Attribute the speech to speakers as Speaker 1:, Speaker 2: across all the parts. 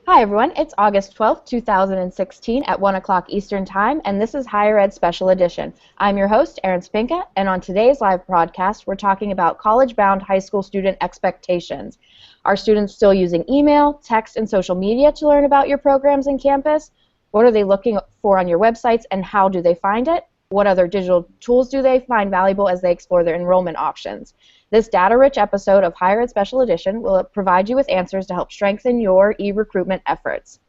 Speaker 1: Hi everyone, it's August 12th, 2016 at 1 o'clock Eastern Time, and this is Higher Ed Special Edition. I'm your host, Erin Spinka, and on today's live broadcast, we're talking about college-bound high school student expectations. Are students still using email, text, and social media to learn about your programs and campus? What are they looking for on your websites, and how do they find it? What other digital tools do they find valuable as they explore their enrollment options? This data-rich episode of Higher Ed Special Edition will provide you with answers to help strengthen your e-recruitment efforts.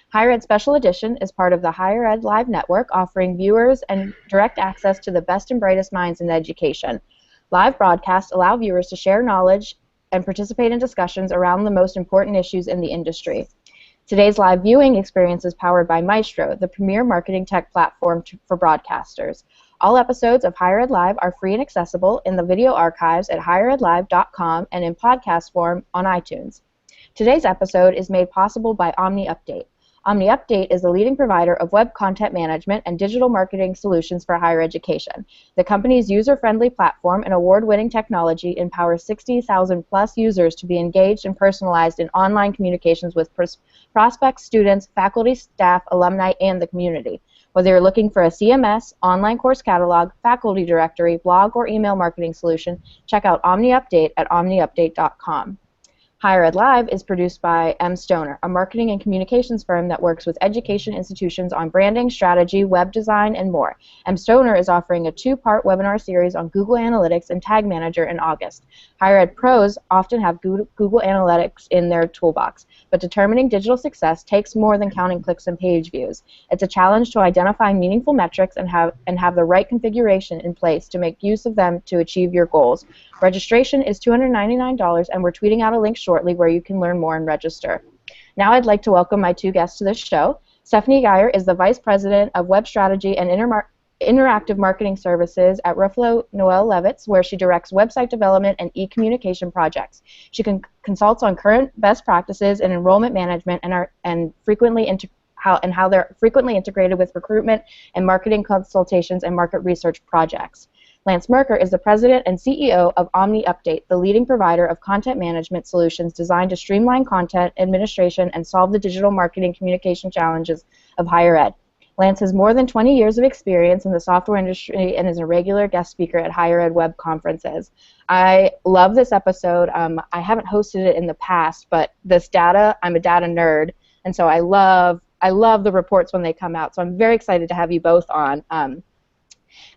Speaker 1: Higher Ed Special Edition is part of the Higher Ed Live Network, offering viewers and direct access to the best and brightest minds in education. Live broadcasts allow viewers to share knowledge and participate in discussions around the most important issues in the industry. Today's live viewing experience is powered by Maestro, the premier marketing tech platform for broadcasters. All episodes of Higher Ed Live are free and accessible in the video archives at higheredlive.com and in podcast form on iTunes. Today's episode is made possible by Omni Update. Omni Update is the leading provider of web content management and digital marketing solutions for higher education. The company's user-friendly platform and award-winning technology empowers 60,000-plus users to be engaged and personalized in online communications with prospects, students, faculty, staff, alumni, and the community. Whether you're looking for a CMS, online course catalog, faculty directory, blog, or email marketing solution, check out Omni Update at omniupdate.com. Higher Ed Live is produced by M. Stoner, a marketing and communications firm that works with education institutions on branding, strategy, web design, and more. M. Stoner is offering a 2-part webinar series on Google Analytics and Tag Manager in August. Higher Ed pros often have Google Analytics in their toolbox, but determining digital success takes more than counting clicks and page views. It's a challenge to identify meaningful metrics and have the right configuration in place to make use of them to achieve your goals. Registration is $299, and we're tweeting out a link shortly where you can learn more and register. Now I'd like to welcome my two guests to this show. Stephanie Geyer is the Vice President of Web Strategy and Interactive Marketing Services at Ruffalo Noel Levitz, where she directs website development and e-communication projects. She consults on current best practices in enrollment management how they're frequently integrated with recruitment and marketing consultations and market research projects. Lance Merker is the President and CEO of Omni Update, the leading provider of content management solutions designed to streamline content administration and solve the digital marketing communication challenges of higher ed. Lance has more than 20 years of experience in the software industry and is a regular guest speaker at higher ed web conferences. I love this episode. I haven't hosted it in the past, but this data, I'm a data nerd, and so I love the reports when they come out. So I'm very excited to have you both on. And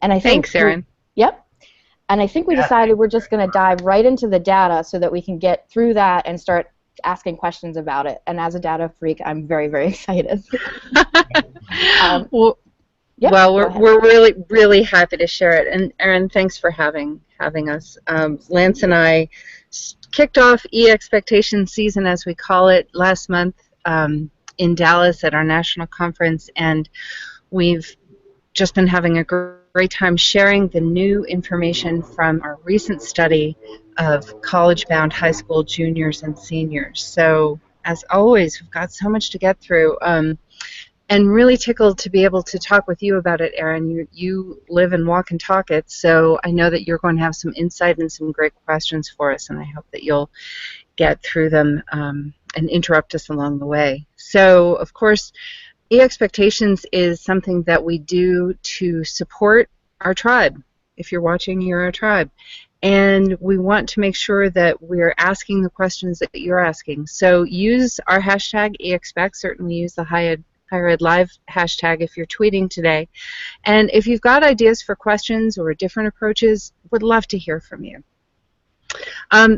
Speaker 1: I think
Speaker 2: Thanks, Erin.
Speaker 1: Yep. And I think we decided we're just going to dive right into the data so that we can get through that and start asking questions about it. And as a data freak, I'm very, very excited.
Speaker 2: Well, we're really, really happy to share it. And Erin, thanks for having us. Lance and I kicked off e-expectation season, as we call it, last month in Dallas at our national conference, and we've just been having a great time sharing the new information from our recent study of college-bound high school juniors and seniors. So, as always, we've got so much to get through, and really tickled to be able to talk with you about it, Erin. You live and walk and talk it, so I know that you're going to have some insight and some great questions for us, and I hope that you'll get through them and interrupt us along the way. So, of course, e-expectations is something that we do to support our tribe. If you're watching, you're a tribe. And we want to make sure that we're asking the questions that you're asking. So use our hashtag eExpect. Certainly use the Higher Ed Live hashtag if you're tweeting today. And if you've got ideas for questions or different approaches, would love to hear from you.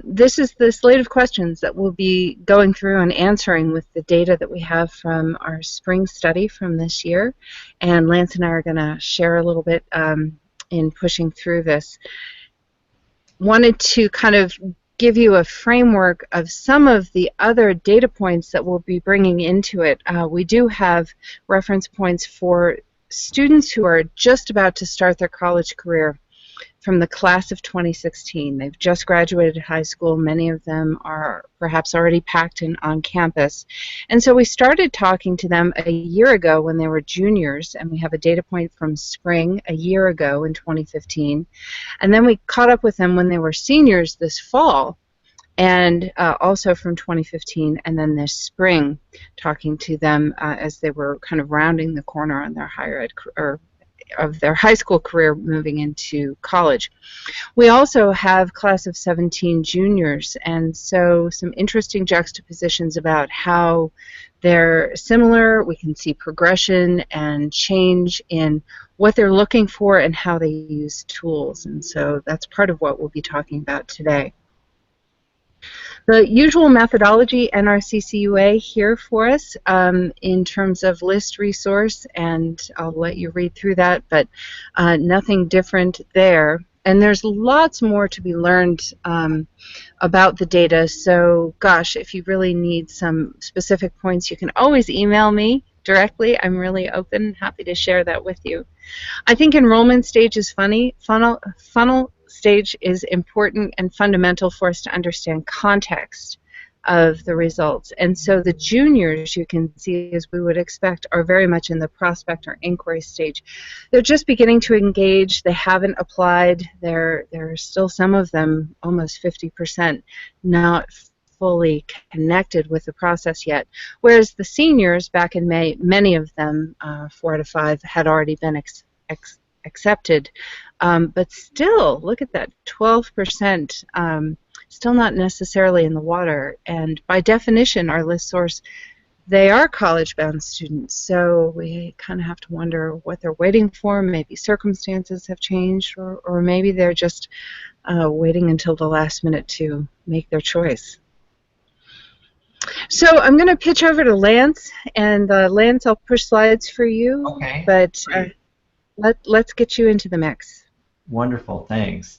Speaker 2: This is the slate of questions that we'll be going through and answering with the data that we have from our spring study from this year. And Lance and I are going to share a little bit in pushing through this. Wanted to kind of give you a framework of some of the other data points that we'll be bringing into it. We do have reference points for students who are just about to start their college career from the class of 2016. They've just graduated high school. Many of them are perhaps already packed in on campus. And so we started talking to them a year ago when they were juniors, and we have a data point from spring a year ago in 2015. And then we caught up with them when they were seniors this fall. and also from 2015, and then this spring, talking to them as they were kind of rounding the corner on their higher ed or of their high school career moving into college. We also have class of 17 juniors, and so some interesting juxtapositions about how they're similar. We can see progression and change in what they're looking for and how they use tools, and so that's part of what we'll be talking about today. The usual methodology, NRCCUA here for us in terms of list resource, and I'll let you read through that, but nothing different there. And there's lots more to be learned about the data, so gosh, if you really need some specific points, you can always email me directly. I'm really open and happy to share that with you. I think enrollment stage is funnel stage is important and fundamental for us to understand context of the results. And so the juniors, you can see, as we would expect, are very much in the prospect or inquiry stage. They're just beginning to engage. They haven't applied. There are still some of them, almost 50%, not fully connected with the process yet. Whereas the seniors, back in May, many of them, 4 out of 5, had already been accepted. But still, look at that, 12%, still not necessarily in the water. And by definition, our list source, they are college-bound students, so we kind of have to wonder what they're waiting for. Maybe circumstances have changed, or maybe they're just waiting until the last minute to make their choice. So I'm going to pitch over to Lance, and Lance, I'll push slides for you.
Speaker 3: Okay.
Speaker 2: But let's get you into the mix.
Speaker 3: Wonderful, thanks.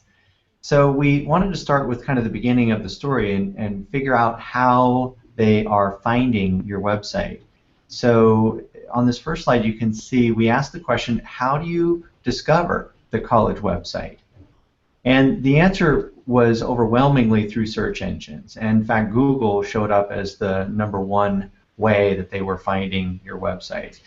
Speaker 3: So we wanted to start with kind of the beginning of the story and figure out how they are finding your website. So on this first slide, you can see we asked the question, how do you discover the college website? And the answer was overwhelmingly through search engines. And in fact, Google showed up as the #1 way that they were finding your website.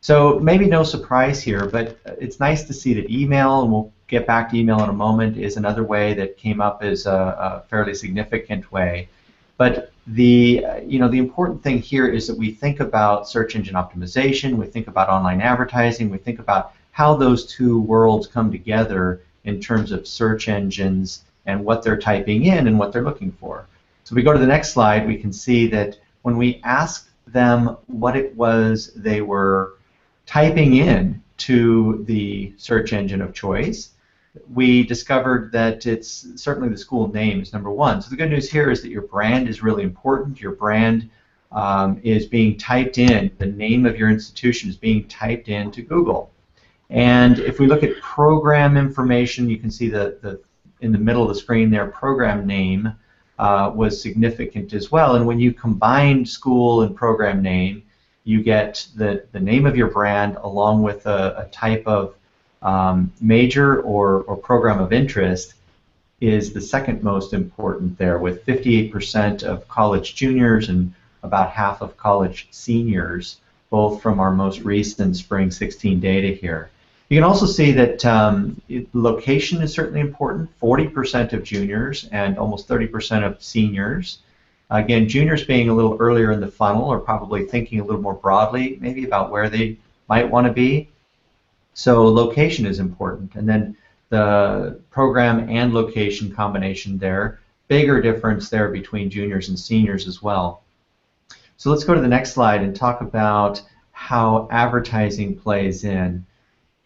Speaker 3: So maybe no surprise here, but it's nice to see that email, and we'll get back to email in a moment, is another way that came up as a fairly significant way. But the important thing here is that we think about search engine optimization, we think about online advertising, we think about how those two worlds come together in terms of search engines and what they're typing in and what they're looking for. So if we go to the next slide, we can see that when we asked them what it was they were typing in to the search engine of choice, we discovered that it's certainly the school name is #1. So the good news here is that your brand is really important. Your brand is being typed in. The name of your institution is being typed into Google. And if we look at program information, you can see in the middle of the screen there, program name was significant as well. And when you combine school and program name, you get the name of your brand along with a type of major or program of interest is the second most important there, with 58% of college juniors and about half of college seniors, both from our most recent spring 16 data here. You can also see that location is certainly important. 40% of juniors and almost 30% of seniors. Again, juniors being a little earlier in the funnel or probably thinking a little more broadly maybe about where they might want to be. So location is important. And then the program and location combination there, bigger difference there between juniors and seniors as well. So let's go to the next slide and talk about how advertising plays in.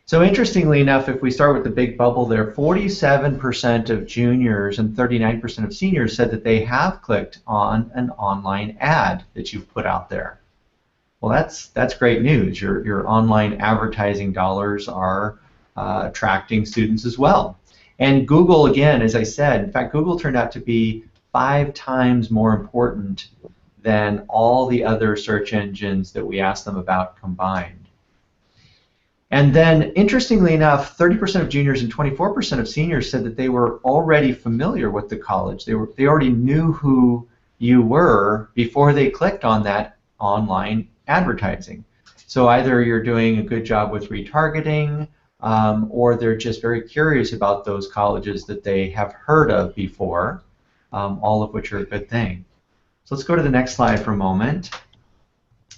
Speaker 3: So interestingly enough, if we start with the big bubble there, 47% of juniors and 39% of seniors said that they have clicked on an online ad that you've put out there. Well, that's great news. Your online advertising dollars are attracting students as well. And Google, again, as I said, in fact, Google turned out to be 5 times more important than all the other search engines that we asked them about combined. And then, interestingly enough, 30% of juniors and 24% of seniors said that they were already familiar with the college. They already knew who you were before they clicked on that online advertising. So either you're doing a good job with retargeting, or they're just very curious about those colleges that they have heard of before. all of which are a good thing. So let's go to the next slide for a moment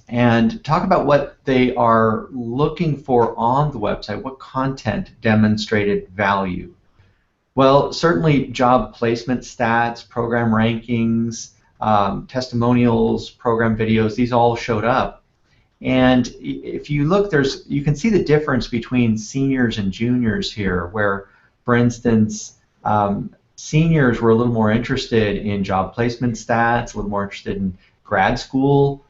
Speaker 3: and talk about what they are looking for on the website. What content demonstrated value? Well, certainly job placement stats, program rankings, testimonials, program videos, these all showed up. And if you look, you can see the difference between seniors and juniors here, where, for instance, seniors were a little more interested in job placement stats, a little more interested in grad school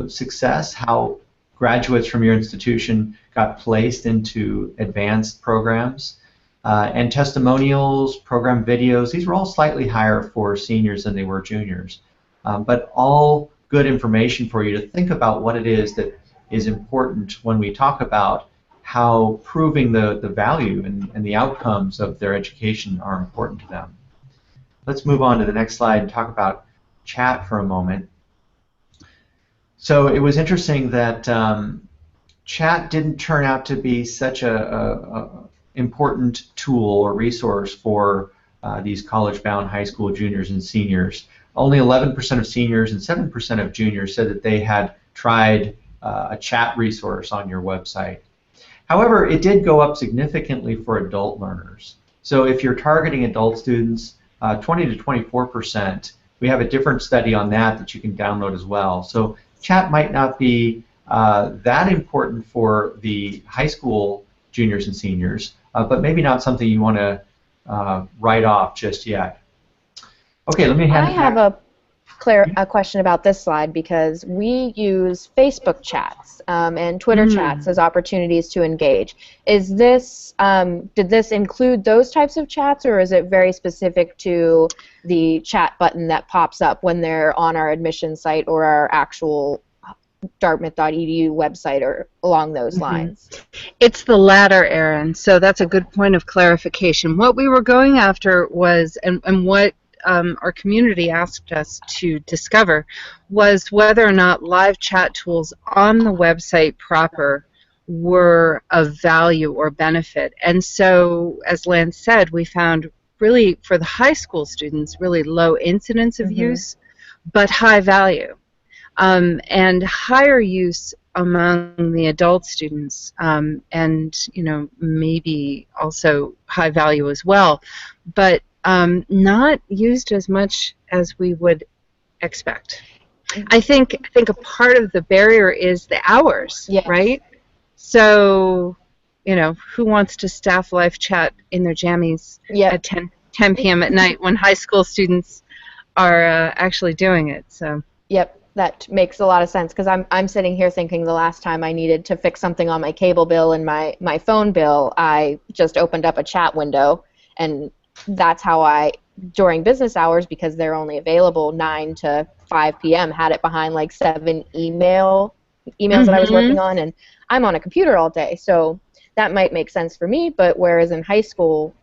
Speaker 3: success, how graduates from your institution got placed into advanced programs. And testimonials, program videos, these were all slightly higher for seniors than they were juniors. But all good information for you to think about what it is that is important when we talk about how proving the value and the outcomes of their education are important to them. Let's move on to the next slide and talk about chat for a moment. So it was interesting that chat didn't turn out to be such a important tool or resource for these college-bound high school juniors and seniors. Only 11% of seniors and 7% of juniors said that they had tried a chat resource on your website. However, it did go up significantly for adult learners. So if you're targeting adult students, 20 to 24%, we have a different study on that you can download as well. So chat might not be that important for the high school juniors and seniors, but maybe not something you want to write off just yet. Okay, let me hand it back.
Speaker 1: I have a question about this slide because we use Facebook chats and Twitter chats as opportunities to engage. Is this did this include those types of chats, or is it very specific to the chat button that pops up when they're on our admission site or our actual Dartmouth.edu website or along those lines?
Speaker 2: It's the latter, Erin. So that's a good point of clarification. What we were going after was, and what our community asked us to discover, was whether or not live chat tools on the website proper were of value or benefit. And so, as Lance said, we found really, for the high school students, really low incidence of use, but high value. And higher use among the adult students, and maybe also high value as well, but not used as much as we would expect. I think a part of the barrier is the hours, right? So, who wants to staff live chat in their jammies at 10 p.m. at night when high school students are actually doing it? So.
Speaker 1: Yep. That makes a lot of sense, because I'm sitting here thinking the last time I needed to fix something on my cable bill and my phone bill, I just opened up a chat window, and that's how I, during business hours, because they're only available 9 to 5 p.m., had it behind like 7 emails that I was working on, and I'm on a computer all day, so that might make sense for me, but whereas in high school,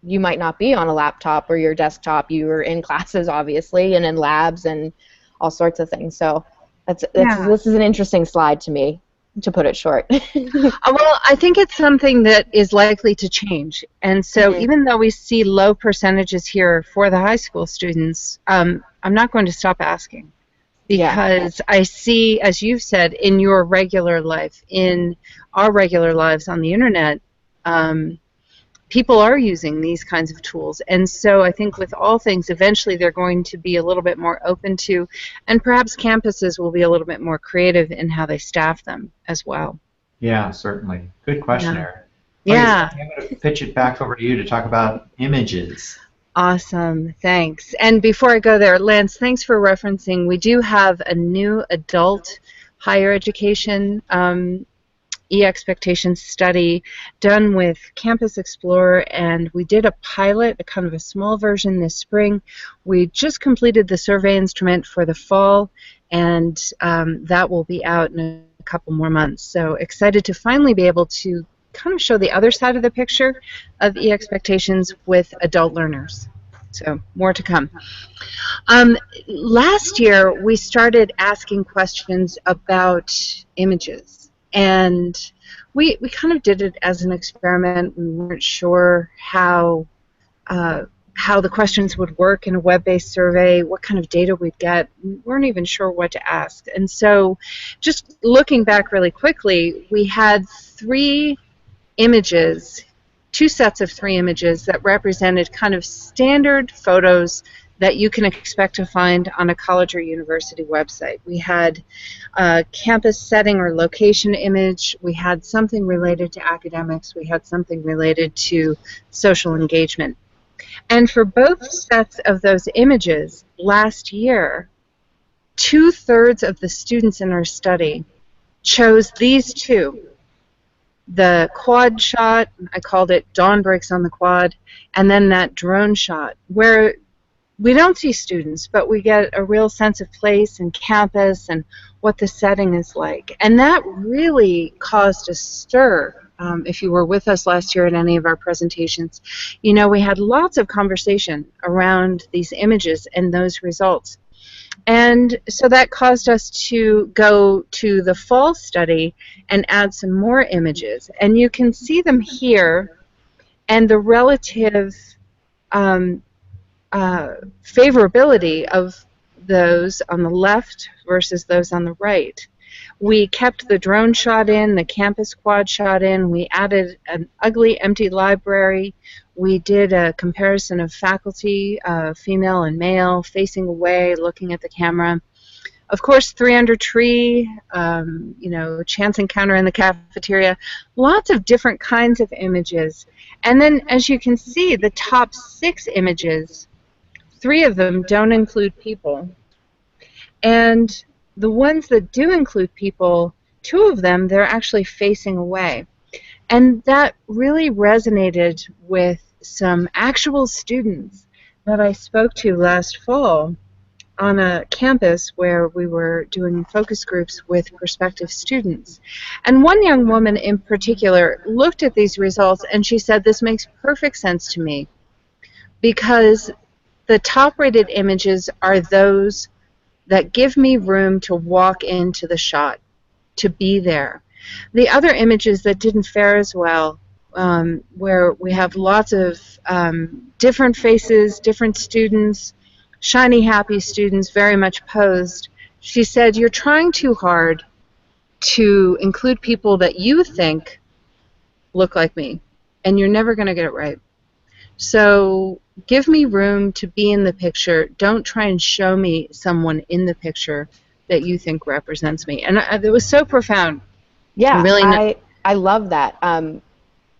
Speaker 1: you might not be on a laptop or your desktop, you were in classes, obviously, and in labs, and all sorts of things. So this is an interesting slide to me, to put it short.
Speaker 2: Well, I think it's something that is likely to change. And so even though we see low percentages here for the high school students, I'm not going to stop asking. Because I see, as you've said, in your regular life, in our regular lives on the internet, people are using these kinds of tools, and so I think with all things, eventually they're going to be a little bit more open to, and perhaps campuses will be a little bit more creative in how they staff them as well.
Speaker 3: Yeah, certainly. Good question, Erin.
Speaker 2: Yeah.
Speaker 3: I'm going to pitch it back over to you to talk about images.
Speaker 2: Awesome, thanks. And before I go there, Lance, thanks for referencing. We do have a new adult higher education e-expectations study done with Campus Explorer, and we did a pilot, a kind of a small version this spring. We just completed the survey instrument for the fall, and that will be out in a couple more months. So excited to finally be able to kind of show the other side of the picture of e-expectations with adult learners. So more to come. Last year we started asking questions about images. And we kind of did it as an experiment. We weren't sure how how the questions would work in a web-based survey, what kind of data we'd get. We weren't even sure what to ask. And so just looking back really quickly, we had 3 images, 2 sets of 3 images that represented kind of standard photos that you can expect to find on a college or university website. We had a campus setting or location image, we had something related to academics, we had something related to social engagement. And for both sets of those images, last year, 2/3 of the students in our study chose these 2. The quad shot, I called it Dawn Breaks on the Quad, and then that drone shot, where we don't see students, but we get a real sense of place and campus and what the setting is like. And that really caused a stir. If you were with us last year at any of our presentations, you know, we had lots of conversation around these images and those results. And so that caused us to go to the fall study and add some more images. And you can see them here, and the relative favorability of those on the left versus those on the right. We kept the drone shot in, the campus quad shot in, we added an ugly empty library, we did a comparison of faculty, female and male, facing away, looking at the camera. Of course, 3 under tree, you know, chance encounter in the cafeteria, lots of different kinds of images. And then, as you can see, the top 6 images, 3 of them don't include people. And the ones that do include people, 2 of them, they're actually facing away. And that really resonated with some actual students that I spoke to last fall on a campus where we were doing focus groups with prospective students. And one young woman in particular looked at these results and she said, "This makes perfect sense to me because the top-rated images are those that give me room to walk into the shot, to be there. The other images that didn't fare as well, where we have lots of different faces, different students, shiny, happy students, very much posed, she said, you're trying too hard to include people that you think look like me, and you're never going to get it right. So give me room to be in the picture. Don't try and show me someone in the picture that you think represents me." And it was so profound.
Speaker 1: Yeah,
Speaker 2: really
Speaker 1: I love that.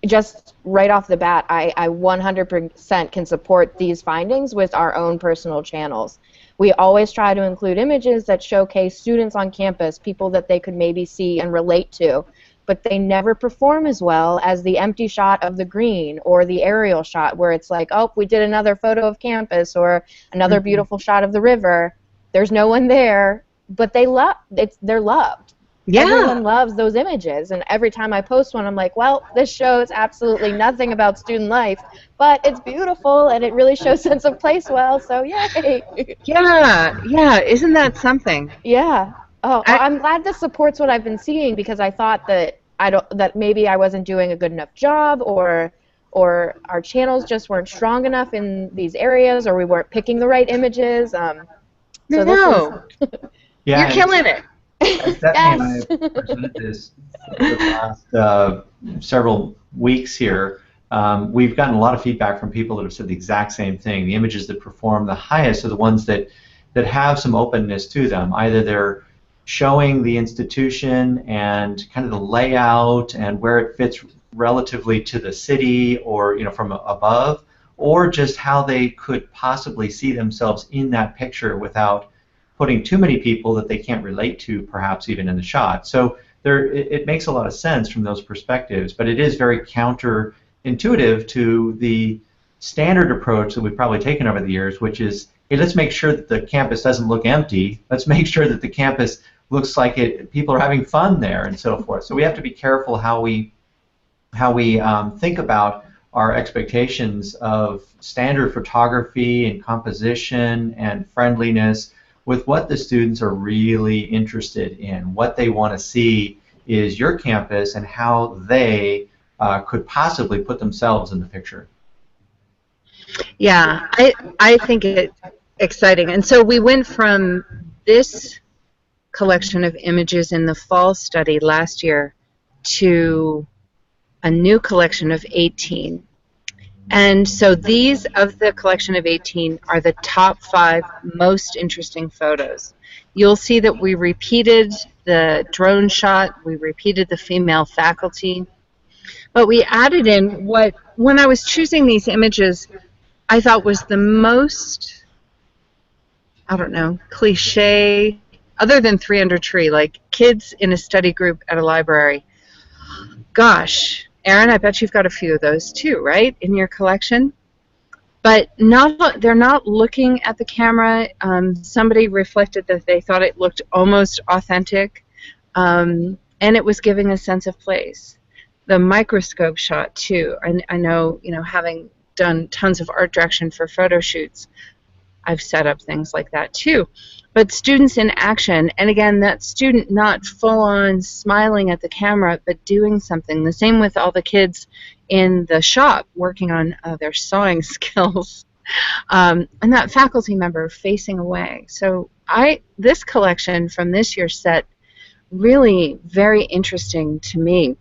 Speaker 1: Just right off the bat, I 100% can support these findings with our own personal channels. We always try to include images that showcase students on campus, people that they could maybe see and relate to, but they never perform as well as the empty shot of the green or the aerial shot where it's like, oh, we did another photo of campus or another beautiful shot of the river. There's no one there, but they're loved.
Speaker 2: Yeah.
Speaker 1: Everyone loves those images, and every time I post one, I'm like, well, this shows absolutely nothing about student life, but it's beautiful, and it really shows sense of place well, so yay!
Speaker 2: Yeah, isn't that something?
Speaker 1: Yeah. Oh, I'm glad this supports what I've been seeing because I thought that that maybe I wasn't doing a good enough job, or our channels just weren't strong enough in these areas, or we weren't picking the right images.
Speaker 2: No.
Speaker 3: Yeah,
Speaker 2: you're killing it.
Speaker 3: Stephanie and I have presented this for the last several weeks here. We've gotten a lot of feedback from people that have said the exact same thing. The images that perform the highest are the ones that have some openness to them. Either they're showing the institution and kind of the layout and where it fits relatively to the city or from above, or just how they could possibly see themselves in that picture without putting too many people that they can't relate to, perhaps even in the shot. So it makes a lot of sense from those perspectives, but it is very counterintuitive to the standard approach that we've probably taken over the years, which is, hey, let's make sure that the campus doesn't look empty. Let's make sure that the campus looks like people are having fun there, and so forth. So we have to be careful how we think about our expectations of standard photography and composition and friendliness with what the students are really interested in. What they want to see is your campus and how they could possibly put themselves in the picture.
Speaker 2: Yeah, I think it's exciting. And so we went from this collection of images in the fall study last year to a new collection of 18. And so these of the collection of 18 are the top 5 most interesting photos. You'll see that we repeated the drone shot, we repeated the female faculty, but we added in what, when I was choosing these images, I thought was the most, I don't know, cliche, other than 3 Under Tree, like kids in a study group at a library. Gosh, Erin, I bet you've got a few of those too, right, in your collection? But they're not looking at the camera. Somebody reflected that they thought it looked almost authentic, and it was giving a sense of place. The microscope shot too. I know, having done tons of art direction for photo shoots, I've set up things like that too. But students in action, and again, that student not full on smiling at the camera, but doing something. The same with all the kids in the shop working on their sewing skills. And that faculty member facing away. So this collection from this year's set, really very interesting to me.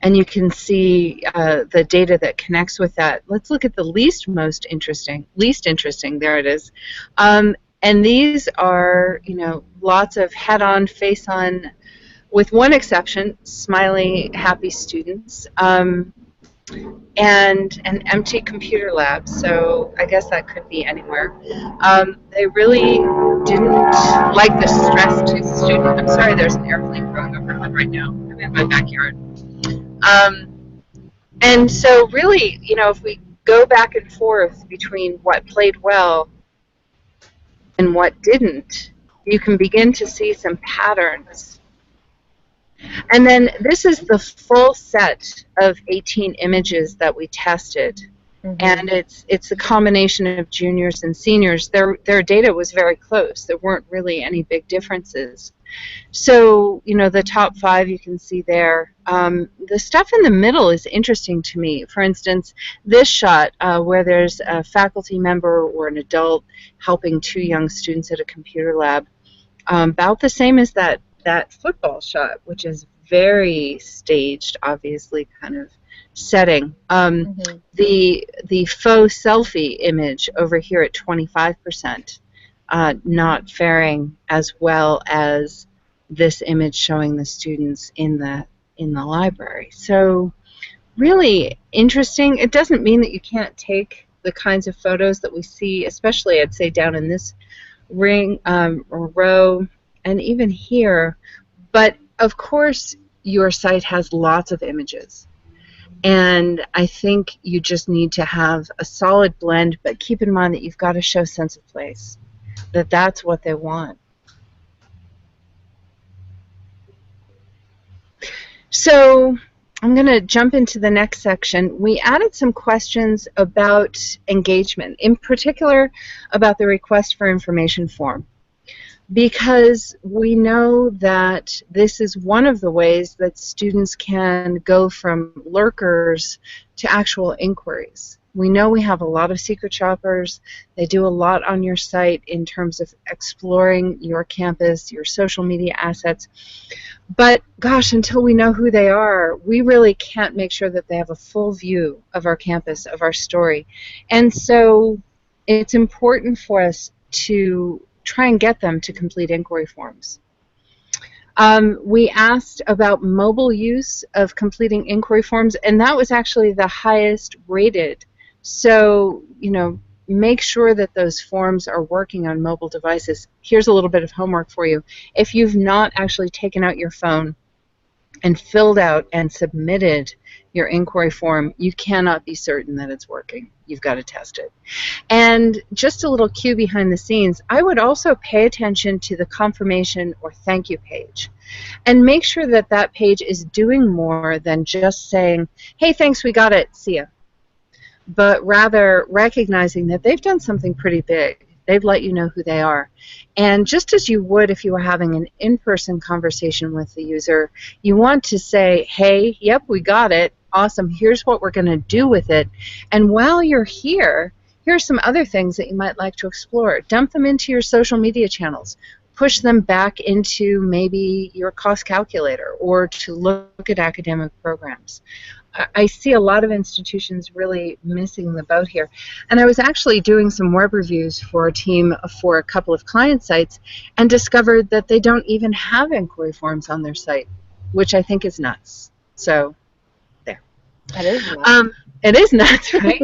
Speaker 2: And you can see the data that connects with that. Let's look at the least interesting. There it is. And these are, lots of head-on, face-on, with one exception, smiley, happy students, and an empty computer lab. So I guess that could be anywhere. They really didn't like the stressed student. I'm sorry, there's an airplane going overhead right now. I'm in my backyard. And so really, if we go back and forth between what played well and what didn't, you can begin to see some patterns. And then this is the full set of 18 images that we tested. Mm-hmm. And it's a combination of juniors and seniors. Their data was very close. There weren't really any big differences. So, the top 5 you can see there. The stuff in the middle is interesting to me. For instance, this shot where there's a faculty member or an adult helping 2 young students at a computer lab, about the same as that football shot, which is very staged, obviously, kind of setting. Mm-hmm. The faux selfie image over here at 25%. Not faring as well as this image showing the students in the library. So really interesting. It doesn't mean that you can't take the kinds of photos that we see, especially I'd say down in this ring or row and even here, but of course your site has lots of images. And I think you just need to have a solid blend, but keep in mind that you've got to show sense of place. That's what they want. So I'm going to jump into the next section. We added some questions about engagement, in particular about the request for information form, because we know that this is one of the ways that students can go from lurkers to actual inquiries. We know we have a lot of secret shoppers. They do a lot on your site in terms of exploring your campus, your social media assets. But gosh, until we know who they are, we really can't make sure that they have a full view of our campus, of our story. And so it's important for us to try and get them to complete inquiry forms. We asked about mobile use of completing inquiry forms, and that was actually the highest rated. So, make sure that those forms are working on mobile devices. Here's a little bit of homework for you. If you've not actually taken out your phone and filled out and submitted your inquiry form, you cannot be certain that it's working. You've got to test it. And just a little cue behind the scenes, I would also pay attention to the confirmation or thank you page and make sure that that page is doing more than just saying, hey, thanks, we got it, see ya. But rather recognizing that they've done something pretty big. They've let you know who they are. And just as you would if you were having an in-person conversation with the user, you want to say, hey, yep, we got it, awesome. Here's what we're going to do with it. And while you're here, here's some other things that you might like to explore. Dump them into your social media channels. Push them back into maybe your cost calculator or to look at academic programs. I see a lot of institutions really missing the boat here. And I was actually doing some web reviews for a team for a couple of client sites and discovered that they don't even have inquiry forms on their site, which I think is nuts. So, there.
Speaker 1: That is nuts.
Speaker 2: It is nuts, right?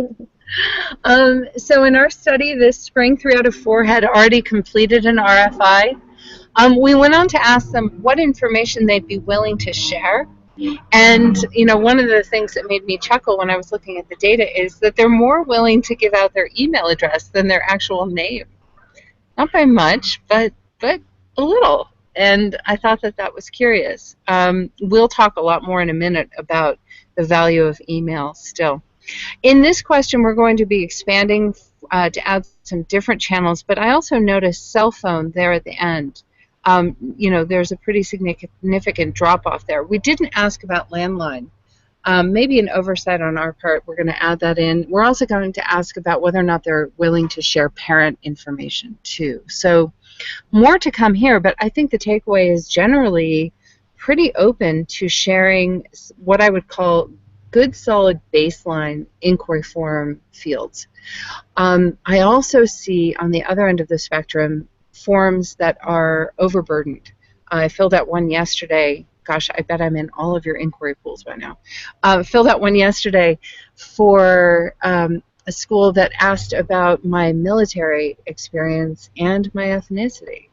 Speaker 2: So in our study this spring, 3 out of 4 had already completed an RFI. We went on to ask them what information they'd be willing to share. And, one of the things that made me chuckle when I was looking at the data is that they're more willing to give out their email address than their actual name. Not by much, but a little. And I thought that was curious. We'll talk a lot more in a minute about the value of email still. In this question, we're going to be expanding to add some different channels, but I also noticed cell phone there at the end. There's a pretty significant drop-off there. We didn't ask about landline. Maybe an oversight on our part. We're going to add that in. We're also going to ask about whether or not they're willing to share parent information, too. So more to come here, but I think the takeaway is generally pretty open to sharing what I would call good, solid baseline inquiry form fields. I also see on the other end of the spectrum forms that are overburdened. I filled out one yesterday. Gosh, I bet I'm in all of your inquiry pools by now. Filled out one yesterday for a school that asked about my military experience and my ethnicity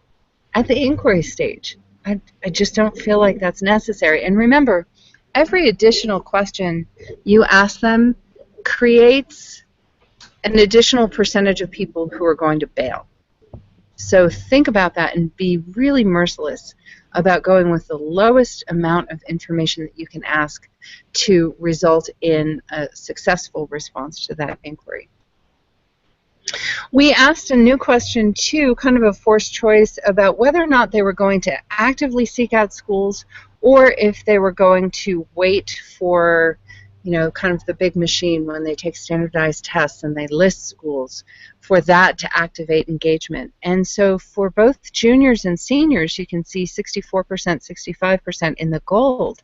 Speaker 2: at the inquiry stage. I just don't feel like that's necessary. And remember, every additional question you ask them creates an additional percentage of people who are going to bail. So think about that and be really merciless about going with the lowest amount of information that you can ask to result in a successful response to that inquiry. We asked a new question, too, kind of a forced choice, about whether or not they were going to actively seek out schools or if they were going to wait for, kind of the big machine when they take standardized tests and they list schools, for that to activate engagement. And so for both juniors and seniors, you can see 64%, 65% in the gold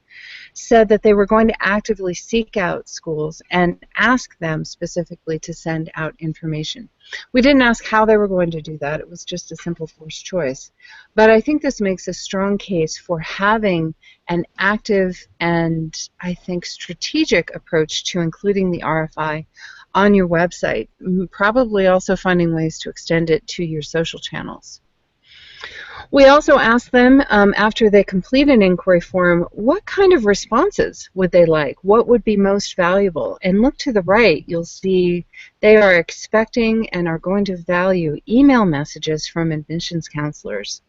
Speaker 2: said that they were going to actively seek out schools and ask them specifically to send out information. We didn't ask how they were going to do that. It was just a simple forced choice. But I think this makes a strong case for having an active and, I think, strategic approach to including the RFI on your website, probably also finding ways to extend it to your social channels. We also asked them, after they complete an inquiry form, what kind of responses would they like? What would be most valuable? And look to the right, you'll see they are expecting and are going to value email messages from admissions counselors.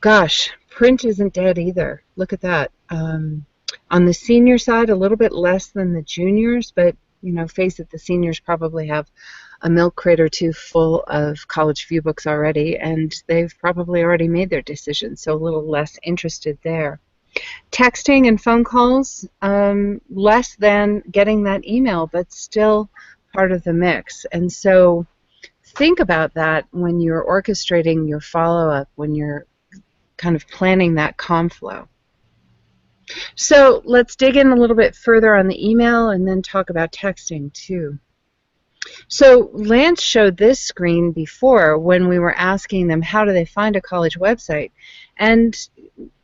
Speaker 2: Gosh, print isn't dead either. Look at that. On the senior side, a little bit less than the juniors, but face it, the seniors probably have a milk crate or two full of college view books already, and they've probably already made their decision, so a little less interested there. Texting and phone calls, less than getting that email, but still part of the mix. And so think about that when you're orchestrating your follow-up, when you're kind of planning that comm flow. So let's dig in a little bit further on the email and then talk about texting too. So Lance showed this screen before when we were asking them how do they find a college website, and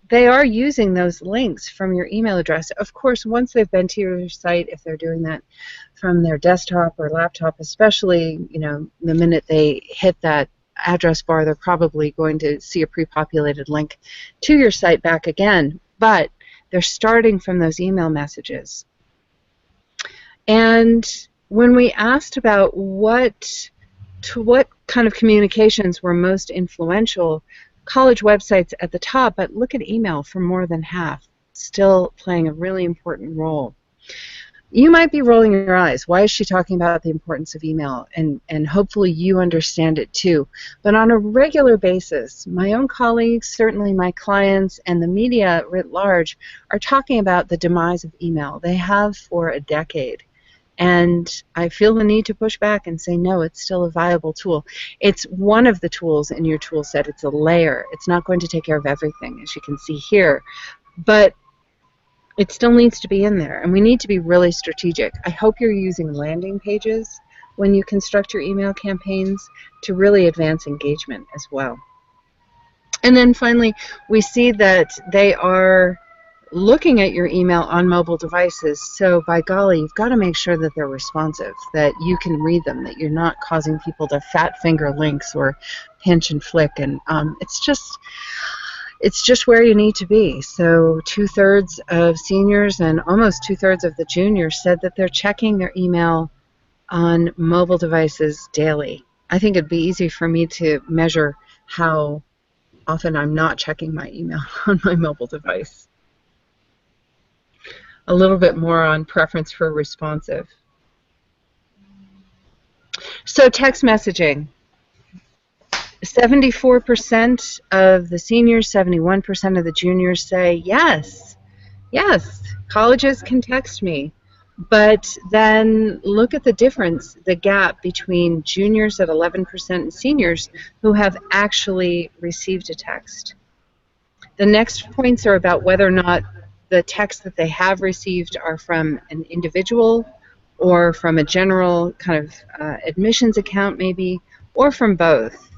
Speaker 2: they are using those links from your email address. Of course, once they've been to your site, if they're doing that from their desktop or laptop, especially, the minute they hit that address bar, they're probably going to see a pre-populated link to your site back again. But they're starting from those email messages. And when we asked about what kind of communications were most influential, college websites at the top, but look at email for more than half, still playing a really important role. you might be rolling your eyes. Why is she talking about the importance of email? And hopefully you understand it too. But on a regular basis, my own colleagues, certainly my clients, and the media writ large are talking about the demise of email. They have for a decade. And I feel the need to push back and say, no, it's still a viable tool. It's one of the tools in your tool set. It's a layer. It's not going to take care of everything, as you can see here. But it still needs to be in there, and we need to be really strategic. I hope you're using landing pages when you construct your email campaigns to really advance engagement as well. And then finally, we see that they are looking at your email on mobile devices, so by golly, you've got to make sure that they're responsive, that you can read them, that you're not causing people to fat finger links or pinch and flick, and it's just where you need to be. So 2/3 of seniors and almost 2/3 of the juniors said that they're checking their email on mobile devices daily. I think it'd be easy for me to measure how often I'm not checking my email on my mobile device. A little bit more on preference for responsive. So text messaging. 74% of the seniors, 71% of the juniors say, yes, colleges can text me. But then look at the difference, the gap between juniors at 11% and seniors who have actually received a text. The next points are about whether or not the texts that they have received are from an individual or from a general kind of admissions account maybe, or from both.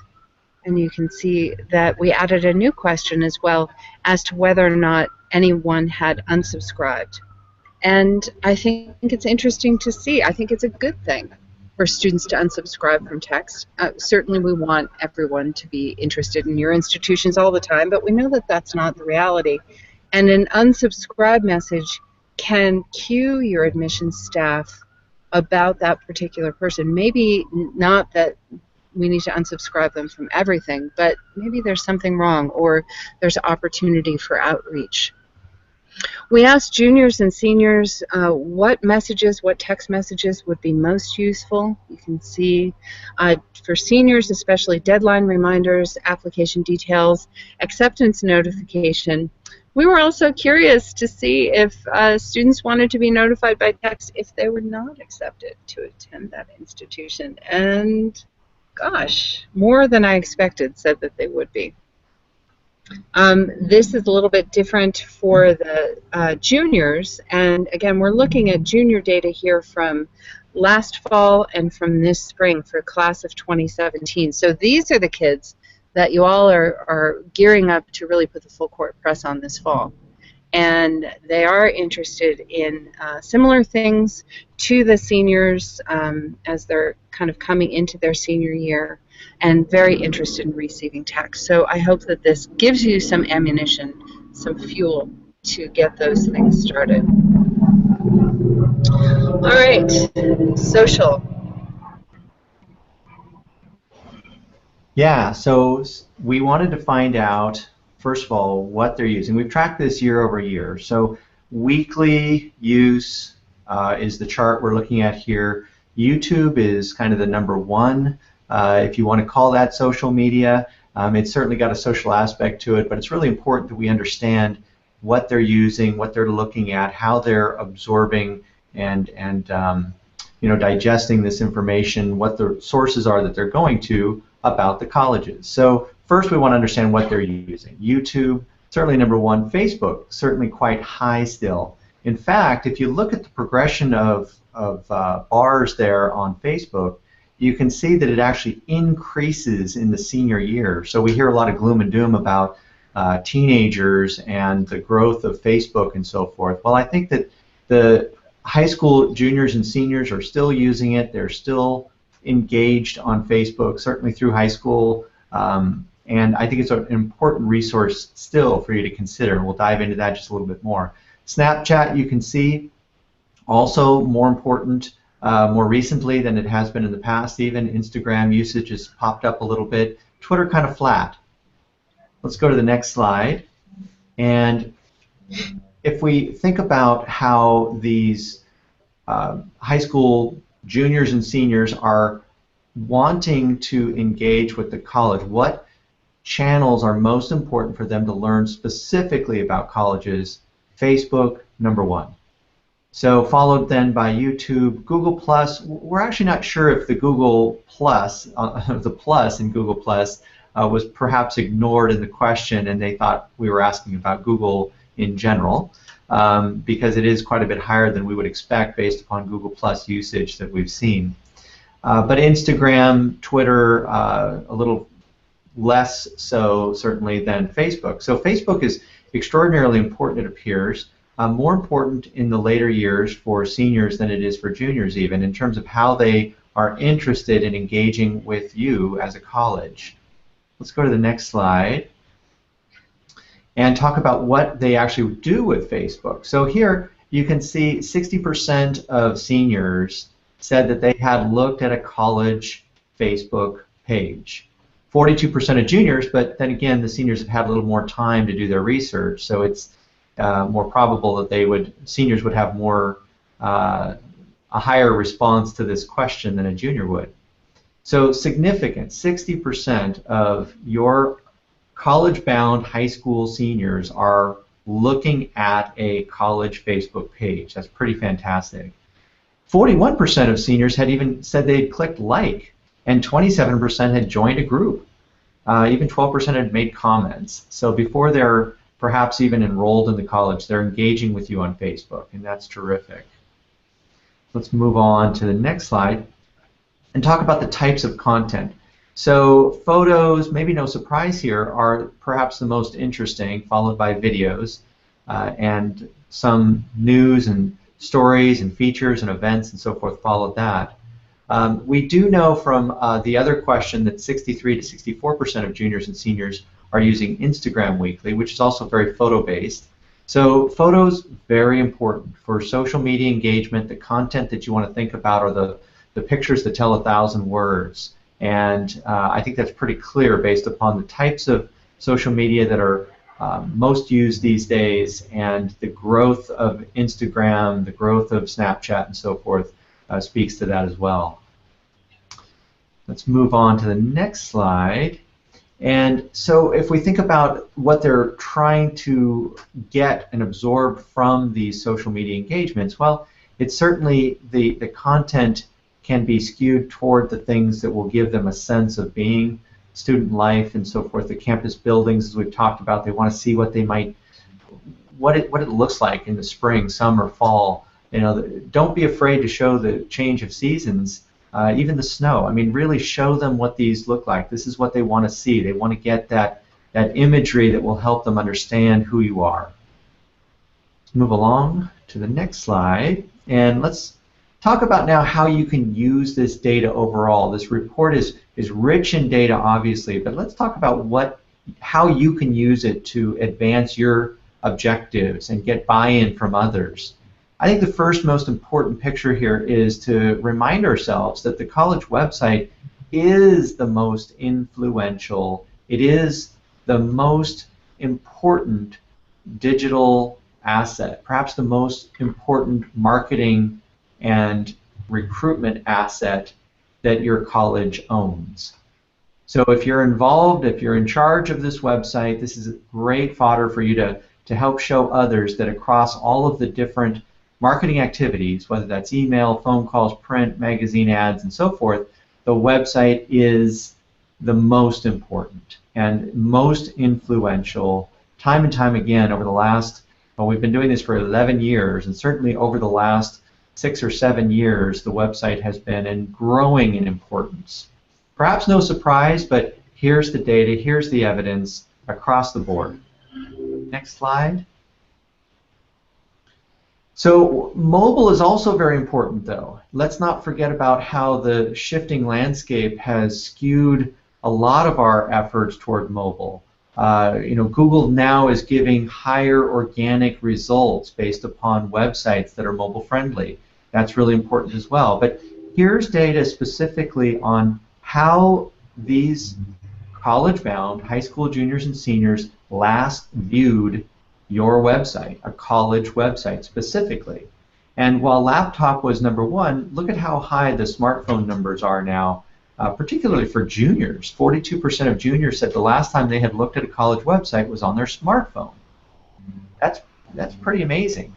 Speaker 2: And you can see that we added a new question as well as to whether or not anyone had unsubscribed. And I think it's interesting to see. I think it's a good thing for students to unsubscribe from text. Certainly we want everyone to be interested in your institutions all the time, but we know that that's not the reality. And an unsubscribe message can cue your admissions staff about that particular person. Maybe not that we need to unsubscribe them from everything, but maybe there's something wrong or there's opportunity for outreach. We asked juniors and seniors what text messages would be most useful. You can see for seniors, especially deadline reminders, application details, acceptance notification. We were also curious to see if students wanted to be notified by text if they were not accepted to attend that institution. And gosh, more than I expected said that they would be. This is a little bit different for the juniors, and again, we're looking at junior data here from last fall and from this spring for class of 2017. So these are the kids that you all are gearing up to really put the full court press on this fall. And they are interested in similar things to the seniors as they're kind of coming into their senior year, and very interested in receiving text. So I hope that this gives you some ammunition, some fuel to get those things started. All right, social.
Speaker 3: Yeah, so we wanted to find out, first of all, what they're using. We've tracked this year over year. So weekly use is the chart we're looking at here. YouTube is kind of the #1. If you want to call that social media, it's certainly got a social aspect to it, but it's really important that we understand what they're using, what they're looking at, how they're absorbing and digesting this information, what the sources are that they're going to about the colleges. So first we want to understand what they're using. YouTube, certainly #1. Facebook, certainly quite high still. In fact, if you look at the progression of bars there on Facebook, you can see that it actually increases in the senior year. So we hear a lot of gloom and doom about teenagers and the growth of Facebook and so forth. Well, I think that the high school juniors and seniors are still using it. They're still engaged on Facebook, certainly through high school, and I think it's an important resource still for you to consider. We'll dive into that just a little bit more. Snapchat, you can see, also more important more recently than it has been in the past. Even Instagram usage has popped up a little bit. Twitter kind of flat. Let's go to the next slide. And if we think about how these high school juniors and seniors are wanting to engage with the college, what channels are most important for them to learn specifically about colleges? Facebook, number one. So followed then by YouTube, Google Plus. We're actually not sure if the Google Plus, the plus in Google Plus, was perhaps ignored in the question, and they thought we were asking about Google in general, because it is quite a bit higher than we would expect based upon Google Plus usage that we've seen. But Instagram, Twitter, a little less so certainly than Facebook. So Facebook is extraordinarily important, it appears. More important in the later years for seniors than it is for juniors even, in terms of how they are interested in engaging with you as a college. Let's go to the next slide and talk about what they actually do with Facebook. So here you can see 60% of seniors said that they had looked at a college Facebook page. 42% of juniors, but then again the seniors have had a little more time to do their research, so it's more probable that seniors would have more a higher response to this question than a junior would. So significant, 60% of your college-bound high school seniors are looking at a college Facebook page. That's pretty fantastic. 41% of seniors had even said they'd clicked like, and 27% had joined a group. Even 12% had made comments. So before they're perhaps even enrolled in the college, they're engaging with you on Facebook, and that's terrific. Let's move on to the next slide and talk about the types of content. So photos, maybe no surprise here, are perhaps the most interesting, followed by videos, and some news and stories and features and events and so forth followed that. We do know from the other question that 63 to 64% of juniors and seniors are using Instagram weekly, which is also very photo-based. So photos, very important for social media engagement. The content that you want to think about are the pictures that tell 1,000 words. And I think that's pretty clear based upon the types of social media that are most used these days, and the growth of Instagram, the growth of Snapchat and so forth speaks to that as well. Let's move on to the next slide. And so if we think about what they're trying to get and absorb from these social media engagements, well, it's certainly the content can be skewed toward the things that will give them a sense of being, student life and so forth, the campus buildings, as we've talked about. They want to see what it looks like in the spring, summer, fall. You know, don't be afraid to show the change of seasons. Even the snow. I mean, really show them what these look like. This is what they want to see. They want to get that imagery that will help them understand who you are. Let's move along to the next slide, and let's talk about now how you can use this data overall. This report is rich in data, obviously, but let's talk about how you can use it to advance your objectives and get buy-in from others. I think the first most important picture here is to remind ourselves that the college website is the most influential, it is the most important digital asset, perhaps the most important marketing and recruitment asset that your college owns. So if you're involved, if you're in charge of this website, this is great fodder for you to help show others that across all of the different marketing activities, whether that's email, phone calls, print, magazine ads, and so forth, the website is the most important and most influential. Time and time again over the last, well, we've been doing this for 11 years, and certainly over the last 6 or 7 years, the website has been growing in importance. Perhaps no surprise, but here's the data, here's the evidence across the board. Next slide. So mobile is also very important, though. Let's not forget about how the shifting landscape has skewed a lot of our efforts toward mobile. Google now is giving higher organic results based upon websites that are mobile friendly. That's really important as well. But here's data specifically on how these college-bound high school juniors and seniors last viewed your website, a college website specifically. And while laptop was number one, look at how high the smartphone numbers are now, particularly for juniors. 42% of juniors said the last time they had looked at a college website was on their smartphone. That's pretty amazing.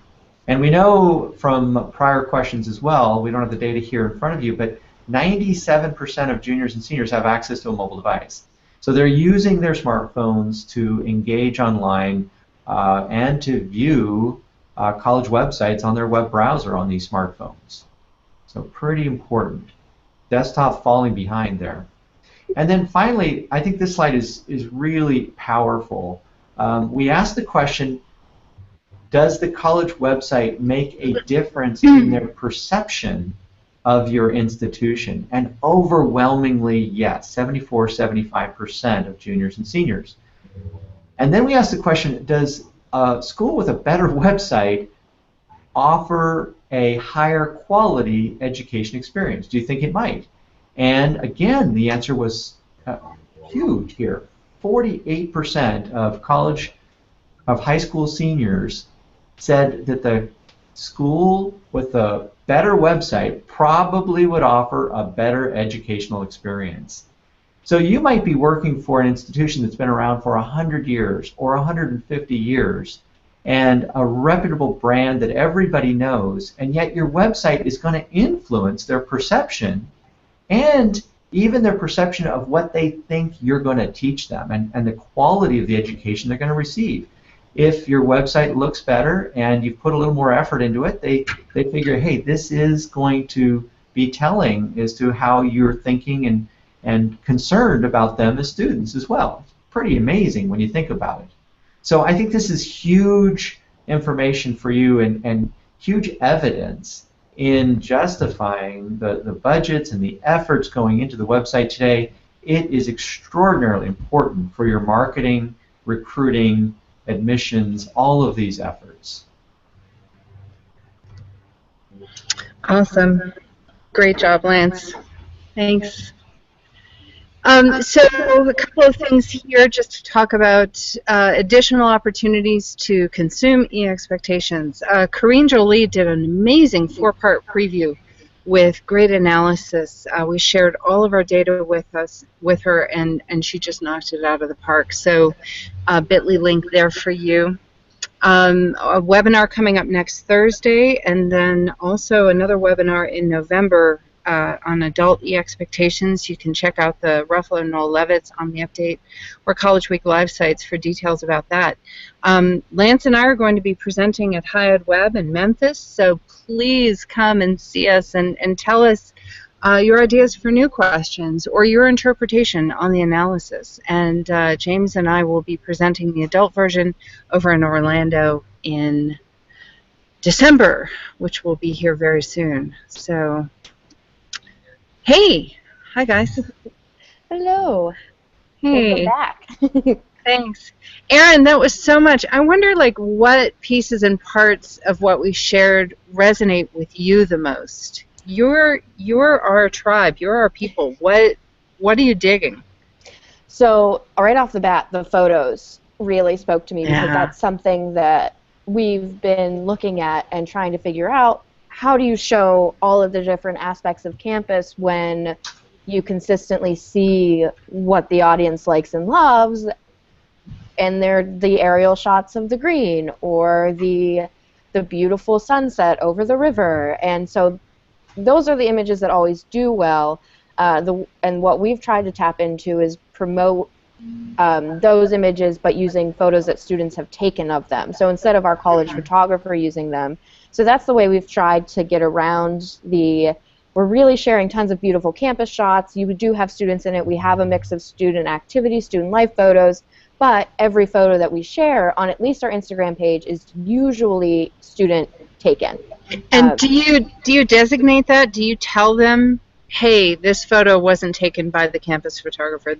Speaker 3: And we know from prior questions as well, we don't have the data here in front of you, but 97% of juniors and seniors have access to a mobile device. So they're using their smartphones to engage online and to view college websites on their web browser on these smartphones. So pretty important. Desktop falling behind there. And then finally, I think this slide is really powerful. We asked the question, does the college website make a difference in their perception of your institution? And overwhelmingly, yes, 74-75% of juniors and seniors. And then we asked the question, does a school with a better website offer a higher quality education experience? Do you think it might? And again, the answer was huge here. 48% of high school seniors said that the school with a better website probably would offer a better educational experience. So you might be working for an institution that's been around for 100 years or 150 years and a reputable brand that everybody knows, and yet your website is going to influence their perception and even their perception of what they think you're going to teach them and the quality of the education they're going to receive. If your website looks better and you've put a little more effort into it, they figure, hey, this is going to be telling as to how you're thinking and concerned about them as students as well. It's pretty amazing when you think about it. So I think this is huge information for you and huge evidence in justifying the budgets and the efforts going into the website today. It is extraordinarily important for your marketing, recruiting, admissions, all of these efforts.
Speaker 2: Awesome. Great job, Lance. Thanks. So a couple of things here just to talk about additional opportunities to consume eXpectations. Corinne Jolie did an amazing 4-part preview with great analysis. We shared all of our data with her, and she just knocked it out of the park. So bit.ly link there for you. A webinar coming up next Thursday, and then also another webinar in November on adult eXpectations. You can check out the Ruffalo Noel Levitz on the Update or College Week live sites for details about that. Lance and I are going to be presenting at High Ed Web in Memphis, so please come and see us and tell us your ideas for new questions or your interpretation on the analysis. And James and I will be presenting the adult version over in Orlando in December, which will be here very soon. So, hey, hi guys.
Speaker 1: Hello.
Speaker 2: Hey.
Speaker 1: Welcome back.
Speaker 2: Thanks. Erin, that was so much. I wonder what pieces and parts of what we shared resonate with you the most. You're our tribe. You're our people. What are you digging?
Speaker 1: So right off the bat, the photos really spoke to me because that's something that we've been looking at and trying to figure out. How do you show all of the different aspects of campus when you consistently see what the audience likes and loves, and they're the aerial shots of the green or the beautiful sunset over the river? And so those are the images that always do well. And what we've tried to tap into is promote those images, but using photos that students have taken of them. So instead of our college photographer using them. So that's the way we've tried to get around we're really sharing tons of beautiful campus shots. You do have students in it. We have a mix of student activity, student life photos, but every photo that we share on at least our Instagram page is usually student taken.
Speaker 2: And do you designate that? Do you tell them, hey, this photo wasn't taken by the campus photographer?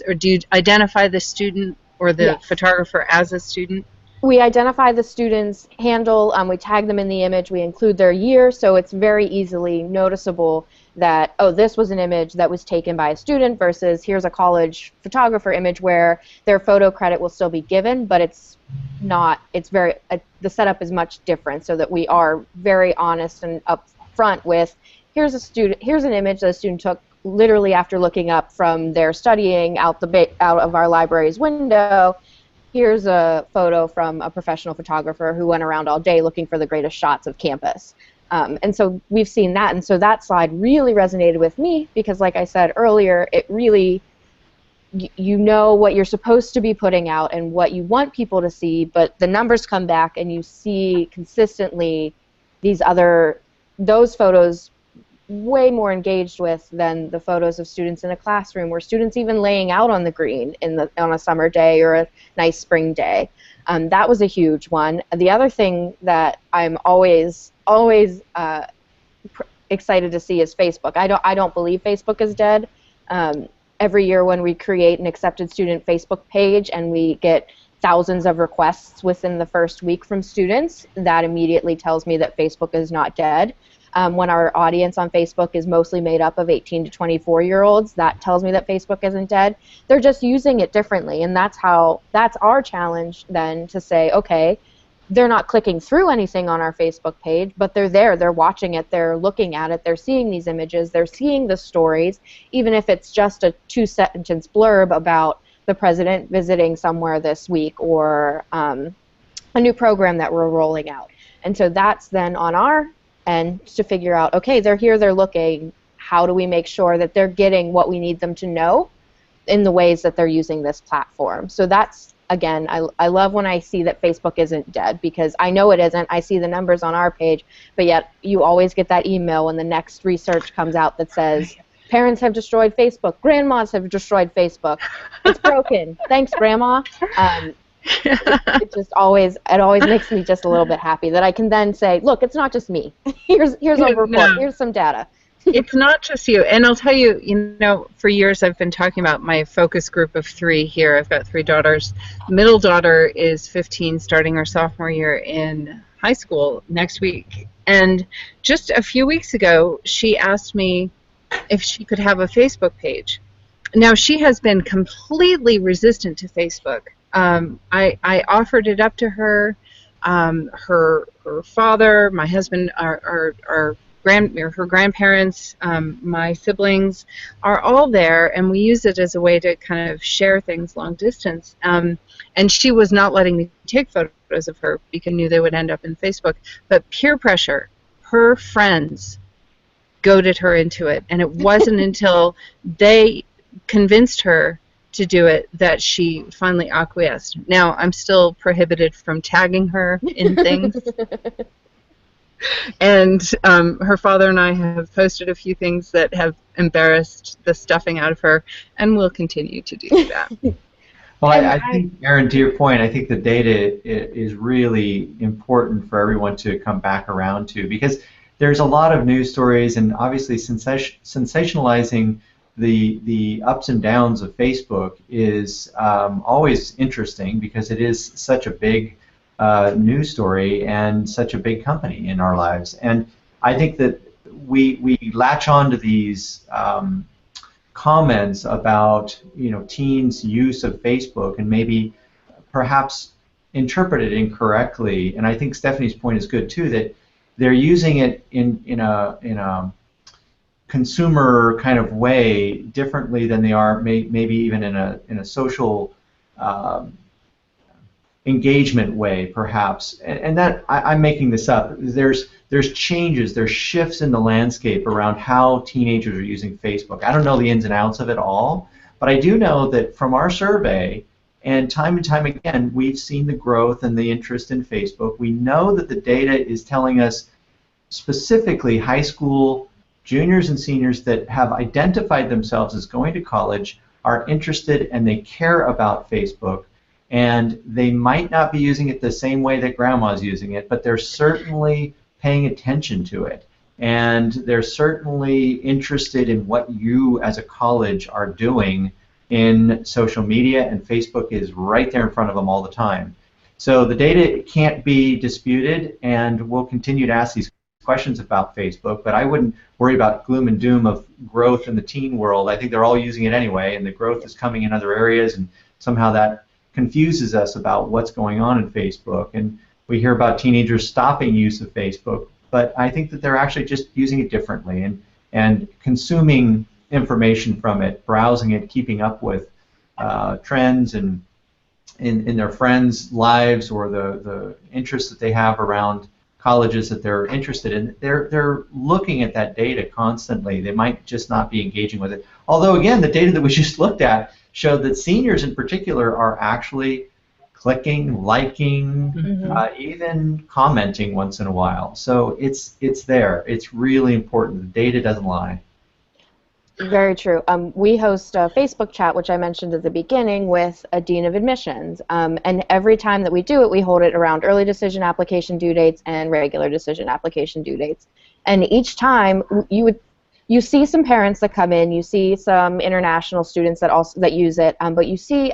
Speaker 2: Or do you identify the student or the photographer as a student?
Speaker 1: We identify the student's handle, we tag them in the image, we include their year, so it's very easily noticeable that, oh, this was an image that was taken by a student versus here's a college photographer image where their photo credit will still be given, but it's not, it's very, the setup is much different, so that we are very honest and upfront with, here's an image that a student took literally after looking up from their studying out of our library's window. Here's a photo from a professional photographer who went around all day looking for the greatest shots of campus. And so we've seen that, and so that slide really resonated with me because, like I said earlier, it really, you know what you're supposed to be putting out and what you want people to see, but the numbers come back and you see consistently those photos way more engaged with than the photos of students in a classroom, where students even laying out on the green on a summer day or a nice spring day. That was a huge one. The other thing that I'm always excited to see is Facebook. I don't believe Facebook is dead. Every year when we create an accepted student Facebook page and we get thousands of requests within the first week from students, that immediately tells me that Facebook is not dead. When our audience on Facebook is mostly made up of 18 to 24-year-olds, that tells me that Facebook isn't dead. They're just using it differently, and that's our challenge then, to say, okay, they're not clicking through anything on our Facebook page, but they're there, they're watching it, they're looking at it, they're seeing these images, they're seeing the stories, even if it's just a 2-sentence blurb about the president visiting somewhere this week, or a new program that we're rolling out. And so that's then on our end to figure out, okay, they're here, they're looking, how do we make sure that they're getting what we need them to know in the ways that they're using this platform? So that's, again, I love when I see that Facebook isn't dead, because I know it isn't. I see the numbers on our page, but yet you always get that email when the next research comes out that says, parents have destroyed Facebook, grandmas have destroyed Facebook, it's broken, thanks grandma. It always makes me just a little bit happy that I can then say, look, it's not just me. Here's a report. Here's some data.
Speaker 2: It's not just you. And I'll tell you, for years I've been talking about my focus group of 3 here. I've got 3 daughters. Middle daughter is 15, starting her sophomore year in high school next week. And just a few weeks ago, she asked me if she could have a Facebook page. Now, she has been completely resistant to Facebook. I offered it up to her. Her father, my husband, her grandparents, my siblings are all there, and we use it as a way to kind of share things long distance. And she was not letting me take photos of her because I knew they would end up in Facebook. But peer pressure, her friends goaded her into it, and it wasn't until they convinced her to do it that she finally acquiesced. Now, I'm still prohibited from tagging her in things. And her father and I have posted a few things that have embarrassed the stuffing out of her, and we'll continue to do that.
Speaker 3: Well, I think, Erin, to your point, I think the data is really important for everyone to come back around to, because there's a lot of news stories, and obviously sensationalizing the ups and downs of Facebook is always interesting, because it is such a big news story and such a big company in our lives. And I think that we latch on to these comments about teens' use of Facebook and maybe perhaps interpret it incorrectly. And I think Stephanie's point is good too, that they're using it in a consumer kind of way differently than they are maybe even in a social engagement way, perhaps. And that I'm making this up. There's changes, there's shifts in the landscape around how teenagers are using Facebook. I don't know the ins and outs of it all, but I do know that from our survey, and time again, we've seen the growth and the interest in Facebook. We know that the data is telling us specifically high school juniors and seniors that have identified themselves as going to college are interested and they care about Facebook. And they might not be using it the same way that grandma's using it, but they're certainly paying attention to it. And they're certainly interested in what you as a college are doing in social media, and Facebook is right there in front of them all the time. So the data can't be disputed, and we'll continue to ask these questions about Facebook, but I wouldn't worry about gloom and doom of growth in the teen world. I think they're all using it anyway, and the growth is coming in other areas, and somehow that confuses us about what's going on in Facebook, and we hear about teenagers stopping use of Facebook, but I think that they're actually just using it differently and consuming information from it, browsing it, keeping up with trends and in their friends' lives or the interests that they have around colleges that they're interested in. They're looking at that data constantly. They might just not be engaging with it. Although, again, the data that we just looked at showed that seniors in particular are actually clicking, liking, even commenting once in a while. So it's there. It's really important. The data doesn't lie.
Speaker 1: Very true. We host a Facebook chat, which I mentioned at the beginning, with a dean of admissions. And every time that we do it, we hold it around early decision application due dates and regular decision application due dates. And each time you see some parents that come in, you see some international students that use it, but you see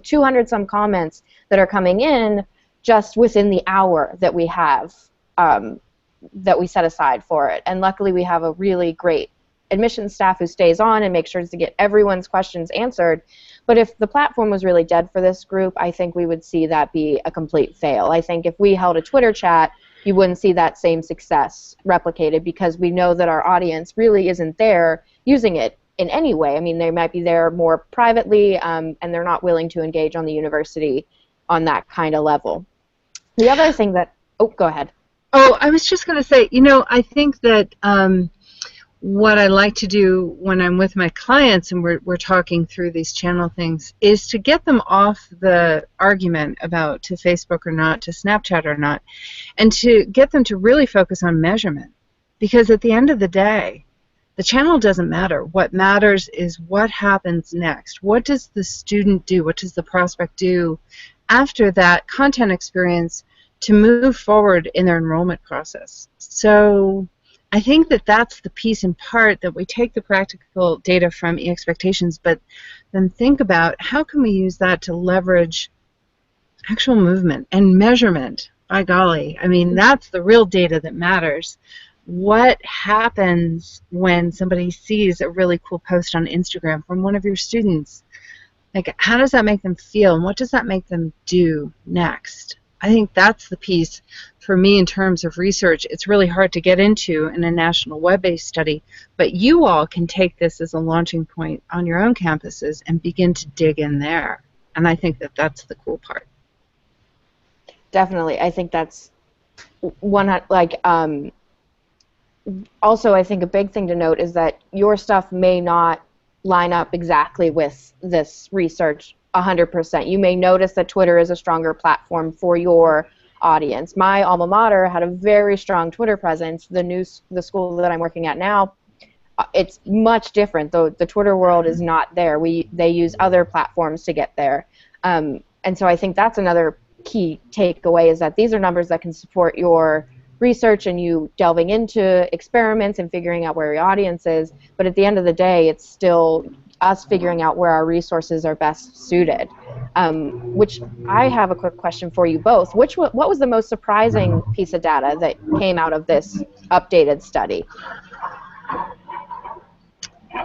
Speaker 1: 200 some comments that are coming in just within the hour that we have that we set aside for it. And luckily, we have a really great admissions staff who stays on and makes sure to get everyone's questions answered. But if the platform was really dead for this group, I think we would see that be a complete fail. I think if we held a Twitter chat, you wouldn't see that same success replicated, because we know that our audience really isn't there using it in any way. I mean, they might be there more privately, and they're not willing to engage on the university on that kind of level. The other thing that, oh, go ahead.
Speaker 2: Oh, I was just going to say, I think that what I like to do when I'm with my clients and we're talking through these channel things is to get them off the argument about to Facebook or not, to Snapchat or not, and to get them to really focus on measurement. Because at the end of the day, the channel doesn't matter. What matters is what happens next. What does the student do? What does the prospect do after that content experience to move forward in their enrollment process? So I think that that's the piece in part that we take the practical data from eXpectations, but then think about how can we use that to leverage actual movement and measurement. By golly, I mean, that's the real data that matters. What happens when somebody sees a really cool post on Instagram from one of your students? Like, how does that make them feel, and what does that make them do next? I think that's the piece for me in terms of research. It's really hard to get into in a national web-based study, but you all can take this as a launching point on your own campuses and begin to dig in there. And I think that that's the cool part.
Speaker 1: Definitely. I think that's one, also I think a big thing to note is that your stuff may not line up exactly with this research 100%. You may notice that Twitter is a stronger platform for your audience. My alma mater had a very strong Twitter presence. The school that I'm working at now, it's much different. The Twitter world is not there. They use other platforms to get there. And so I think that's another key takeaway, is that these are numbers that can support your research and you delving into experiments and figuring out where your audience is. But at the end of the day, it's still us figuring out where our resources are best suited. Which I have a quick question for you both. What was the most surprising piece of data that came out of this updated study?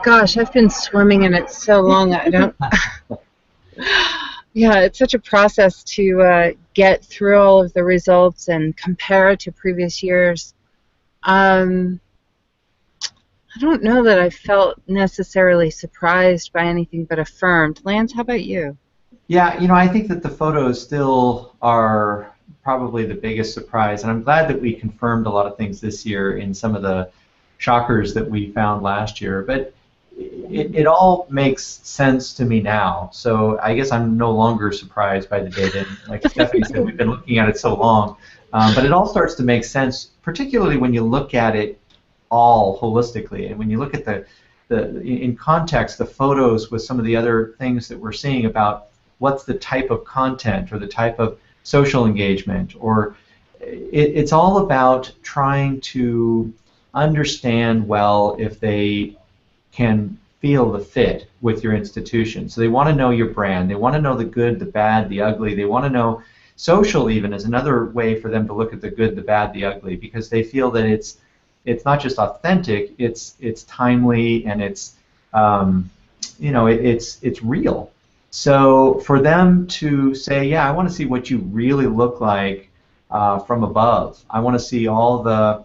Speaker 2: Gosh, I've been swimming in it so long, I don't... Yeah, it's such a process to get through all of the results and compare it to previous years. I don't know that I felt necessarily surprised by anything, but affirmed. Lance, how about you?
Speaker 3: Yeah, I think that the photos still are probably the biggest surprise, and I'm glad that we confirmed a lot of things this year in some of the shockers that we found last year, but it all makes sense to me now, so I guess I'm no longer surprised by the data. Like Stephanie said, we've been looking at it so long, but it all starts to make sense, particularly when you look at it all holistically, and when you look at in context the photos with some of the other things that we're seeing about what's the type of content or the type of social engagement, or it's all about trying to understand well if they can feel the fit with your institution. So they want to know your brand, they want to know the good, the bad, the ugly, they want to know social even is another way for them to look at the good, the bad, the ugly, because they feel that it's not just authentic, it's timely, and it's it's real. So for them to say, yeah, I want to see what you really look like from above. I want to see all the,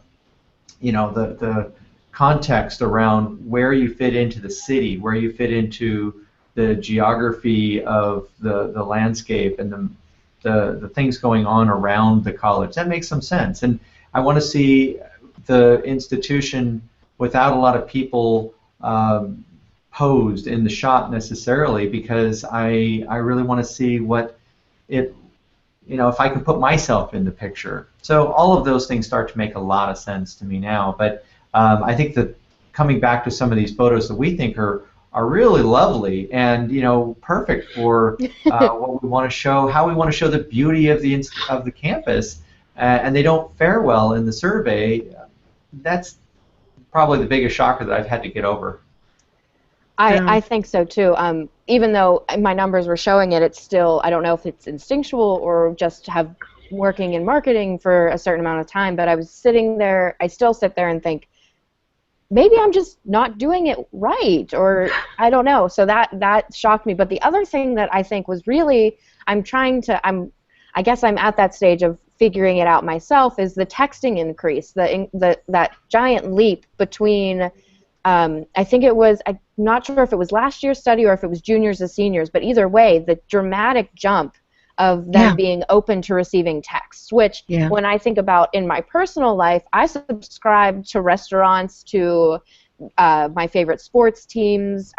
Speaker 3: the context around where you fit into the city, where you fit into the geography of the landscape and the things going on around the college. That makes some sense. And I want to see the institution without a lot of people posed in the shot necessarily, because I really want to see what it, if I can put myself in the picture. So all of those things start to make a lot of sense to me now. But I think that coming back to some of these photos that we think are really lovely and perfect for what we want to show, how we want to show the beauty of the campus, and they don't fare well in the survey. That's probably the biggest shocker that I've had to get over.
Speaker 1: I think so too. Even though my numbers were showing it, it's still, I don't know if it's instinctual or just have working in marketing for a certain amount of time, but I was sitting there, I still sit there and think, maybe I'm just not doing it right, or I don't know. So that shocked me. But the other thing that I think was really, I guess I'm at that stage of figuring it out myself, is the texting increase, that giant leap between, I think it was, I'm not sure if it was last year's study or if it was juniors to seniors, but either way, the dramatic jump of them being open to receiving texts, which when I think about in my personal life, I subscribe to restaurants, to my favorite sports teams,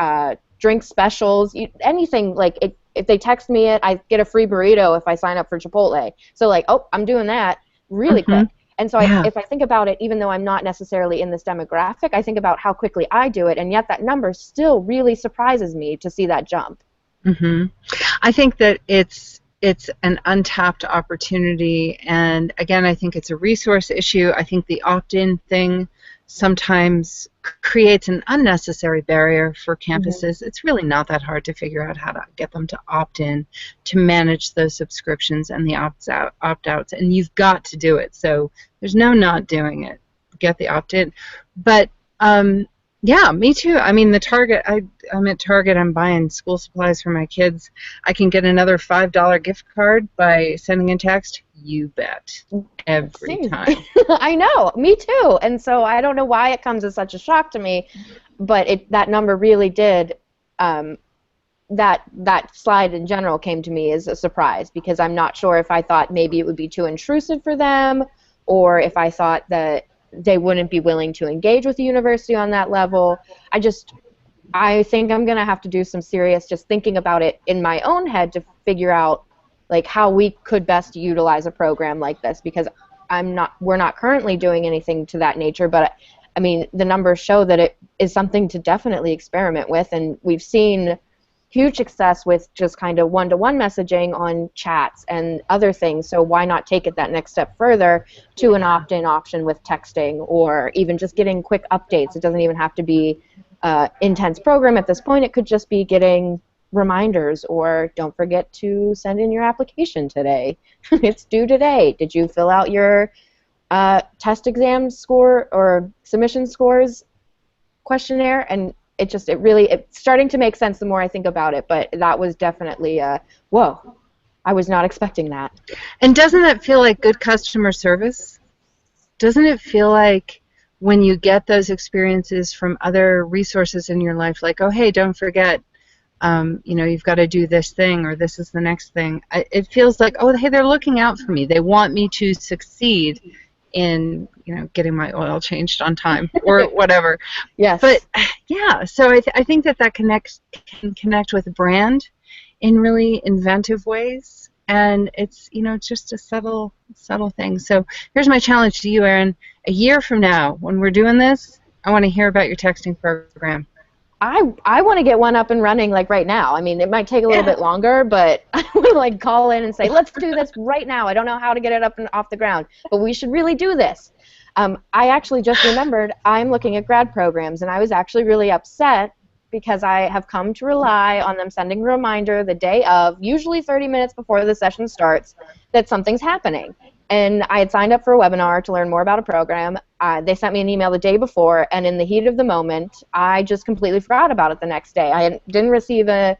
Speaker 1: drink specials, anything. Like if they text me it, I get a free burrito if I sign up for Chipotle. So like, oh, I'm doing that really quick. And so if I think about it, even though I'm not necessarily in this demographic, I think about how quickly I do it, and yet that number still really surprises me to see that jump.
Speaker 2: I think that it's an untapped opportunity, and again, I think it's a resource issue. I think the opt-in thing sometimes creates an unnecessary barrier for campuses. It's really not that hard to figure out how to get them to opt in, to manage those subscriptions and the opt-outs, and you've got to do it. So there's no not doing it. Get the opt-in. But yeah, me too. I mean, the Target, I'm at Target, I'm buying school supplies for my kids. I can get another $5 gift card by sending in text. You bet. Every time.
Speaker 1: I know, me too. And so I don't know why it comes as such a shock to me, but that number really did, that slide in general came to me as a surprise, because I'm not sure if I thought maybe it would be too intrusive for them, or if I thought that they wouldn't be willing to engage with the university on that level. I think I'm going to have to do some serious just thinking about it in my own head to figure out like how we could best utilize a program like this, because we're not currently doing anything to that nature, but I mean the numbers show that it is something to definitely experiment with, and we've seen huge success with just kind of one-to-one messaging on chats and other things, so why not take it that next step further to an opt-in option with texting, or even just getting quick updates. It doesn't even have to be intense program at this point. It could just be getting reminders, or don't forget to send in your application today. It's due today. Did you fill out your test exam score or submission scores questionnaire? And it's starting to make sense the more I think about it, but that was definitely whoa, I was not expecting that.
Speaker 2: And doesn't that feel like good customer service? Doesn't it feel like when you get those experiences from other resources in your life, like, oh, hey, don't forget, you've got to do this thing, or this is the next thing. It feels like, oh, hey, they're looking out for me. They want me to succeed in getting my oil changed on time or whatever.
Speaker 1: Yes.
Speaker 2: But yeah, so I think that can connect with brand in really inventive ways, and it's it's just a subtle thing. So here's my challenge to you, Erin. A year from now, when we're doing this, I want to hear about your texting program.
Speaker 1: I want to get one up and running like right now. I mean, it might take a little bit longer, but I would like call in and say, let's do this right now. I don't know how to get it up and off the ground, but we should really do this. I actually just remembered I'm looking at grad programs, and I was actually really upset because I have come to rely on them sending a reminder the day of, usually 30 minutes before the session starts, that something's happening. And I had signed up for a webinar to learn more about a program. They sent me an email the day before, and in the heat of the moment, I just completely forgot about it the next day. I didn't receive a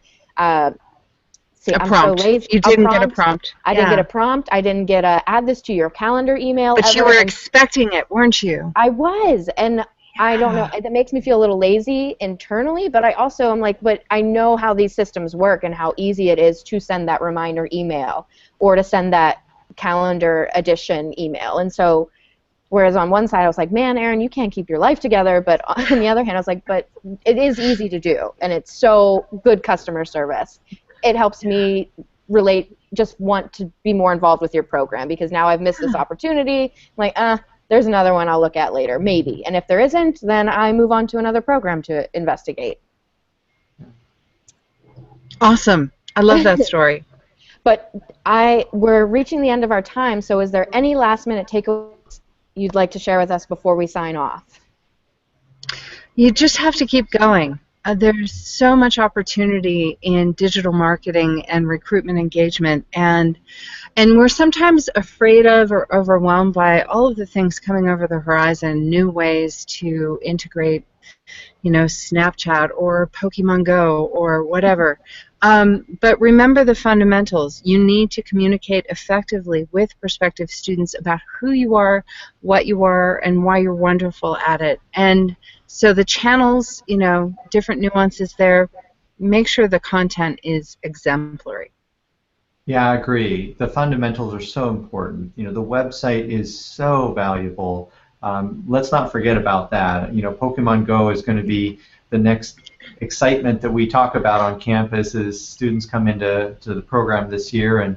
Speaker 1: See,
Speaker 2: A
Speaker 1: I'm
Speaker 2: prompt.
Speaker 1: so lazy.
Speaker 2: You didn't get a prompt.
Speaker 1: I didn't get a prompt. I didn't get a add this to your calendar email.
Speaker 2: But
Speaker 1: ever.
Speaker 2: you were expecting it, weren't you?
Speaker 1: I was, and I don't know. That makes me feel a little lazy internally, but I also am like, but I know how these systems work and how easy it is to send that reminder email or to send that calendar edition email. And so, whereas on one side I was like, man, Erin, you can't keep your life together, but on the other hand I was like, but it is easy to do, and it's so good customer service. It helps me just want to be more involved with your program, because now I've missed this opportunity. I'm like, there's another one I'll look at later, maybe. And if there isn't, then I move on to another program to investigate.
Speaker 2: Awesome. I love that story.
Speaker 1: But we're reaching the end of our time, so is there any last-minute takeaways you'd like to share with us before we sign off?
Speaker 2: You just have to keep going. There's so much opportunity in digital marketing and recruitment engagement, and we're sometimes afraid of or overwhelmed by all of the things coming over the horizon, new ways to integrate, Snapchat or Pokemon Go or whatever. But remember the fundamentals. You need to communicate effectively with prospective students about who you are, what you are, and why you're wonderful at it. And so the channels, different nuances there. Make sure the content is exemplary.
Speaker 3: Yeah, I agree. The fundamentals are so important. The website is so valuable. Let's not forget about that. Pokemon Go is going to be the next excitement that we talk about on campus as students come into the program this year, and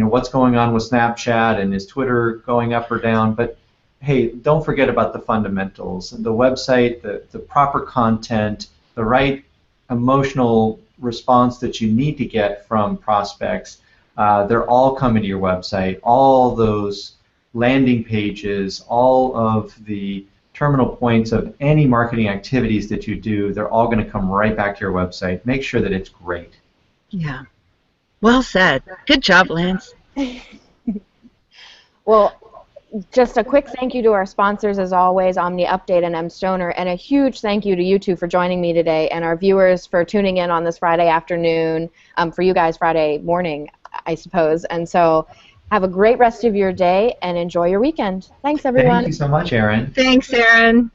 Speaker 3: what's going on with Snapchat, and is Twitter going up or down. But hey, don't forget about the fundamentals. The website, the proper content, the right emotional response that you need to get from prospects, they're all coming to your website. All those landing pages, all of the terminal points of any marketing activities that you do, they're all going to come right back to your website. Make sure that it's great.
Speaker 2: Yeah. Well said. Good job, Lance.
Speaker 1: Well, just a quick thank you to our sponsors, as always, Omni Update and mStoner, and a huge thank you to you two for joining me today, and our viewers for tuning in on this Friday afternoon, for you guys Friday morning, I suppose. And so have a great rest of your day and enjoy your weekend. Thanks, everyone.
Speaker 3: Thank you so much, Erin.
Speaker 2: Thanks, Erin.